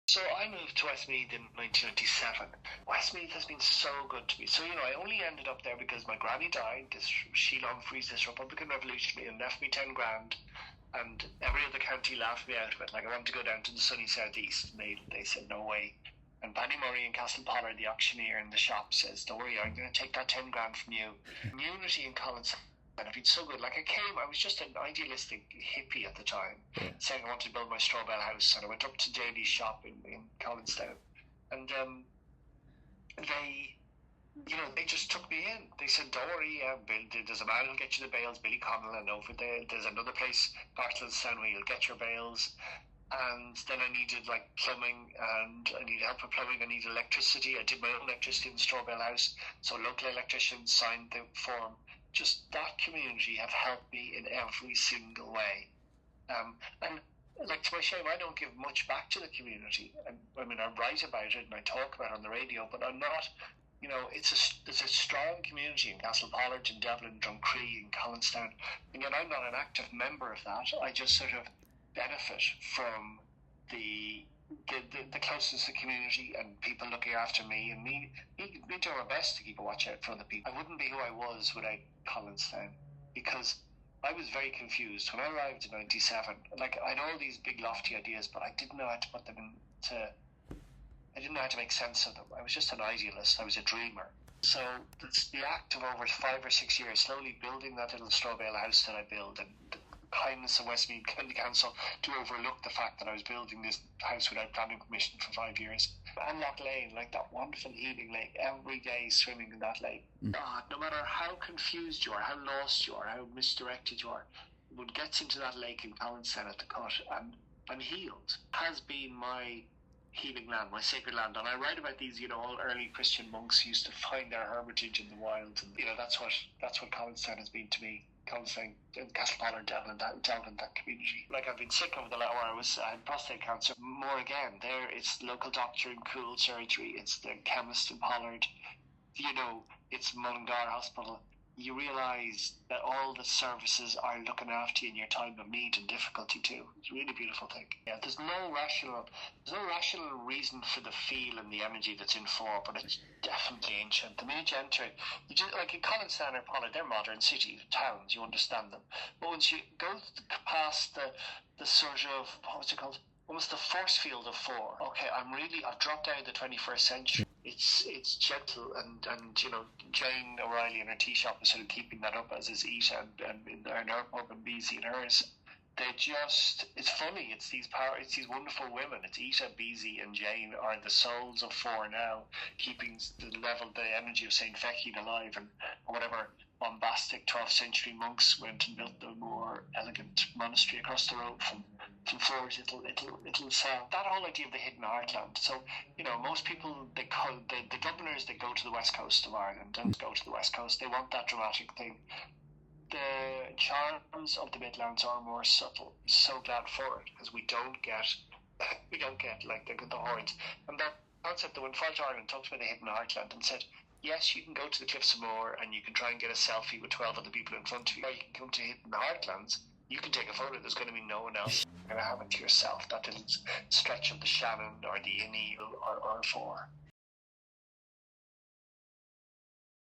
So I moved to Westmeath in 1997. Westmeath has been so good to me. So, I only ended up there because my granny died, Sheila Humphreys, this Republican revolutionary, and left me 10 grand. And every other county laughed me out of it. Like, I wanted to go down to the sunny southeast. And they said, no way. And Paddy Murray in Castlepollard, the auctioneer in the shop, says, don't worry, I'm going to take that 10 grand from you. Community in Collins and it's been so good. Like, I was just an idealistic hippie at the time, saying I wanted to build my straw bale house, and I went up to Daly's shop in Collinstown, and they, they just took me in. They said, don't worry, there's a man who'll get you the bales, Billy Connell, and over there's another place, Bartlestown, where you'll get your bales. And then I needed plumbing, and I needed help with plumbing. I needed electricity. I did my own electricity in the straw bale house, so local electricians signed the form. Just that community have helped me in every single way. And to my shame, I don't give much back to the community. I mean, I write about it and I talk about it on the radio, but I'm not. There's a strong community in Castlepollard, in Devlin, Druncree, in Collinstown, and yet I'm not an active member of that. I just sort of benefit from the closeness of the community and people looking after me and me doing my best to keep a watch out for other people. I wouldn't be who I was without Collinstown, because I was very confused when I arrived in 97. I had all these big lofty ideas, but I didn't know how to put them into. I didn't know how to make sense of them. I was just an idealist. I was a dreamer. So it's the act of over 5 or 6 years, slowly building that little straw bale house that I built, and kindness of Westmeath County Council to overlook the fact that I was building this house without planning permission for 5 years. And Loch Lane, that wonderful healing lake, every day swimming in that lake. God, no matter how confused you are, how lost you are, how misdirected you are, when it gets into that lake in Collinstown at the cut, and I'm healed, has been my healing land, my sacred land. And I write about these, all early Christian monks who used to find their hermitage in the wild, and that's what Collinstown has been to me. Collinstown, Castlepollard, Devlin, that community. I've been sick over the last hour. I had prostate cancer. More again, there it's local doctor in Cool surgery. It's the chemist in Pollard. It's Mullingar Hospital. You realise that all the services are looking after you in your time of need and difficulty too. It's a really beautiful thing. Yeah, there's no rational reason for the feel and the energy that's in 4, but it's definitely ancient. The minute you enter it, you just in Collinstown or Pollard, they're modern cities, towns. You understand them, but once you go past the sort of, what's it called? Almost the force field of 4. Okay, I've dropped out of the 21st century. It's gentle, and Jane O'Reilly and her tea shop is sort of keeping that up, as is Ita and in her pub and Beezy and hers. It's funny, it's these wonderful women. It's Ita, Beezy and Jane are the souls of 4 now, keeping the energy of St. Fechin alive, and whatever bombastic 12th century monks went and built the more elegant monastery across the road from 4's little cell. That whole idea of the hidden heartland. So, most people, the Dubliners, they go to the west coast of Ireland and go to the west coast. They want that dramatic thing. The charms of the Midlands are more subtle. So glad for it, because we don't get the hordes. And that concept that when Fáilte Ireland talked about the hidden heartland and said, yes, you can go to the Cliffs of Moher and you can try and get a selfie with 12 other people in front of you, or you can come to hidden heartlands. You can take a photo, there's going to be no one else. You're going to have it to yourself, that little stretch of the Shannon or the Ineal or 4.